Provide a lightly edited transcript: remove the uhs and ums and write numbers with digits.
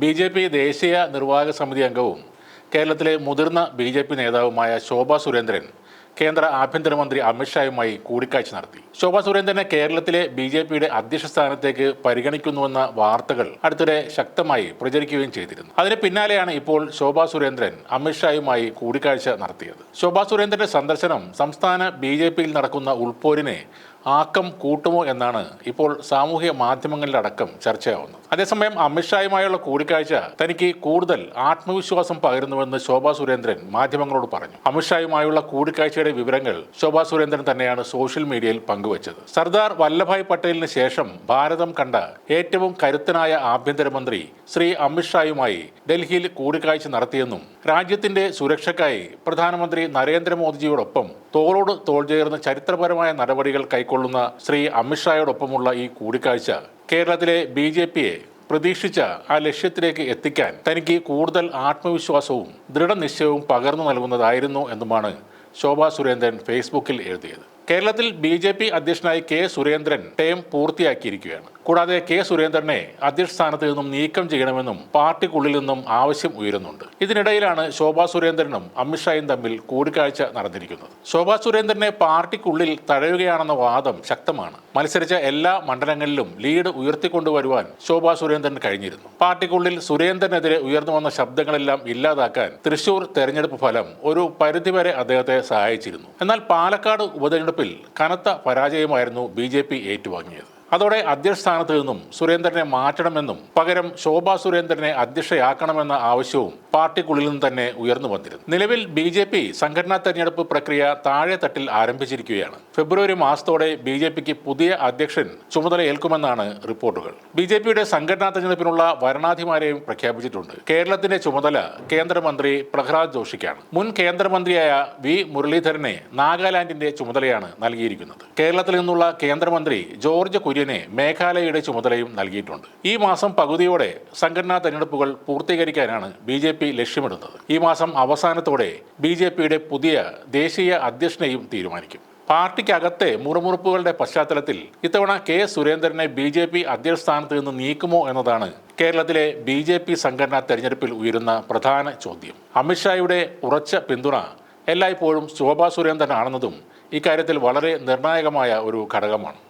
BJP. ദേശീയ നിർവാഹക സമിതി അംഗവും കേരളത്തിലെ മുതിർന്ന ബി.ജെ.പി. നേതാവുമായ ശോഭാ സുരേന്ദ്രൻ കേന്ദ്ര ആഭ്യന്തരമന്ത്രി അമിത്ഷായുമായി കൂടിക്കാഴ്ച നടത്തി. ശോഭാ സുരേന്ദ്രനെ കേരളത്തിലെ ബി.ജെ.പിയുടെ അധ്യക്ഷ സ്ഥാനത്തേക്ക് പരിഗണിക്കുന്നുവെന്ന വാർത്തകൾ അടുത്തിടെ ശക്തമായി പ്രചരിക്കുകയും ചെയ്തിരുന്നു. അതിന് പിന്നാലെയാണ് ഇപ്പോൾ ശോഭാ സുരേന്ദ്രൻ അമിത്ഷായുമായി കൂടിക്കാഴ്ച നടത്തിയത്. ശോഭാ സുരേന്ദ്രന്റെ സന്ദർശനം സംസ്ഥാന ബി.ജെ.പിയിൽ നടക്കുന്ന ഉൾപോരിനെ ആക്കം കൂട്ടുമോ എന്നാണ് ഇപ്പോൾ സാമൂഹ്യ മാധ്യമങ്ങളിലടക്കം ചർച്ചയാവുന്നത്. അതേസമയം അമിത്ഷായുമായുള്ള കൂടിക്കാഴ്ച തനിക്ക് കൂടുതൽ ആത്മവിശ്വാസം പകരുന്നുവെന്ന് ശോഭാ സുരേന്ദ്രൻ മാധ്യമങ്ങളോട് പറഞ്ഞു. അമിത്ഷായുമായുള്ള കൂടിക്കാഴ്ചയുടെ വിവരങ്ങൾ ശോഭാ സുരേന്ദ്രൻ തന്നെയാണ് സോഷ്യൽ മീഡിയയിൽ പങ്കുവച്ചത്. സർദാർ വല്ലഭായ് പട്ടേലിന് ശേഷം ഭാരതം കണ്ട ഏറ്റവും കരുത്തനായ ആഭ്യന്തരമന്ത്രി ശ്രീ അമിത്ഷായുമായി ഡൽഹിയിൽ കൂടിക്കാഴ്ച നടത്തിയെന്നും രാജ്യത്തിന്റെ സുരക്ഷയ്ക്കായി പ്രധാനമന്ത്രി നരേന്ദ്രമോദിജിയോടൊപ്പം തോളോട് തോൾ ചേർന്ന് ചരിത്രപരമായ നടപടികൾ കൈക്കൊള്ളുന്ന ശ്രീ അമിത്ഷായോടൊപ്പമുള്ള ഈ കൂടിക്കാഴ്ച കേരളത്തിലെ ബി.ജെ.പിയെ പ്രതീക്ഷിച്ച ആ ലക്ഷ്യത്തിലേക്ക് എത്തിക്കാൻ തനിക്ക് കൂടുതൽ ആത്മവിശ്വാസവും ദൃഢനിശ്ചയവും പകർന്നു നൽകുന്നതായിരുന്നു എന്നുമാണ് ശോഭാ സുരേന്ദ്രൻ ഫേസ്ബുക്കിൽ എഴുതിയത്. കേരളത്തിൽ ബി.ജെ.പി. അധ്യക്ഷനായി കെ സുരേന്ദ്രൻ ടേം പൂർത്തിയാക്കിയിരിക്കുകയാണ്. കൂടാതെ കെ സുരേന്ദ്രനെ അധ്യക്ഷ സ്ഥാനത്ത് നിന്നും നീക്കം ചെയ്യണമെന്നും പാർട്ടിക്കുള്ളിൽ നിന്നും ആവശ്യം ഉയരുന്നുണ്ട്. ഇതിനിടയിലാണ് ശോഭാ സുരേന്ദ്രനും അമിത്ഷായും തമ്മിൽ കൂടിക്കാഴ്ച നടന്നിരിക്കുന്നത്. ശോഭാ സുരേന്ദ്രനെ പാർട്ടിക്കുള്ളിൽ തഴയുകയാണെന്ന വാദം ശക്തമാണ്. മത്സരിച്ച എല്ലാ മണ്ഡലങ്ങളിലും ലീഡ് ഉയർത്തിക്കൊണ്ടുവരുവാൻ ശോഭാ സുരേന്ദ്രന് കഴിഞ്ഞിരുന്നു. പാർട്ടിക്കുള്ളിൽ സുരേന്ദ്രനെതിരെ ഉയർന്നു വന്ന ശബ്ദങ്ങളെല്ലാം ഇല്ലാതാക്കാൻ തൃശൂർ തെരഞ്ഞെടുപ്പ് ഫലം ഒരു പരിധിവരെ അദ്ദേഹത്തെ സഹായിച്ചിരുന്നു. എന്നാൽ പാലക്കാട് ഉപതെരഞ്ഞെടുപ്പിൽ കനത്ത പരാജയമായിരുന്നു ബി.ജെ.പി. ഏറ്റുവാങ്ങിയത്. അതോടെ അധ്യക്ഷ സ്ഥാനത്ത് നിന്നും സുരേന്ദ്രനെ മാറ്റണമെന്നും പകരം ശോഭാ സുരേന്ദ്രനെ അധ്യക്ഷയാക്കണമെന്ന ആവശ്യവും പാർട്ടിക്കുള്ളിൽ നിന്ന് തന്നെ ഉയർന്നു വന്നിരുന്നു. നിലവിൽ ബി.ജെ.പി. സംഘടനാ തെരഞ്ഞെടുപ്പ് പ്രക്രിയ താഴെത്തട്ടിൽ ആരംഭിച്ചിരിക്കുകയാണ്. ഫെബ്രുവരി മാസത്തോടെ ബി.ജെ.പിക്ക് പുതിയ അധ്യക്ഷൻ ചുമതലയേൽക്കുമെന്നാണ് റിപ്പോർട്ടുകൾ. ബി.ജെ.പിയുടെ സംഘടനാ തെരഞ്ഞെടുപ്പിനുള്ള വരണാധികാരിയും പ്രഖ്യാപിച്ചിട്ടുണ്ട്. കേരളത്തിന്റെ ചുമതല കേന്ദ്രമന്ത്രി പ്രഹ്ലാദ് ജോഷിക്കാണ്. മുൻ കേന്ദ്രമന്ത്രിയായ വി മുരളീധരനെ നാഗാലാൻഡിന്റെ ചുമതലയാണ് നൽകിയിരിക്കുന്നത്. കേരളത്തിൽ നിന്നുള്ള കേന്ദ്രമന്ത്രി ജോർജ് കുര്യനെ മേഘാലയയുടെ ചുമതലയും നൽകിയിട്ടുണ്ട്. ഈ മാസം പകുതിയോടെ സംഘടനാ തെരഞ്ഞെടുപ്പുകൾ പൂർത്തീകരിക്കാനാണ് ബി.ജെ.പി. ലക്ഷ്യമിടുന്നത്. ഈ മാസം അവസാനത്തോടെ ബി.ജെ.പിയുടെ പുതിയ ദേശീയ അധ്യക്ഷനെയും തീരുമാനിക്കും. പാർട്ടിക്കകത്തെ മുറുമുറുപ്പുകളുടെ പശ്ചാത്തലത്തിൽ ഇത്തവണ കെ സുരേന്ദ്രനെ ബി.ജെ.പി. അധ്യക്ഷ സ്ഥാനത്ത് നിന്ന് നീക്കുമോ എന്നതാണ് കേരളത്തിലെ ബി.ജെ.പി. സംഘടനാ തെരഞ്ഞെടുപ്പിൽ ഉയരുന്ന പ്രധാന ചോദ്യം. അമിത്ഷായുടെ ഉറച്ച പിന്തുണ എല്ലായ്പ്പോഴും ശോഭാ സുരേന്ദ്രനാണെന്നതും ഇക്കാര്യത്തിൽ വളരെ നിർണായകമായ ഒരു ഘടകമാണ്.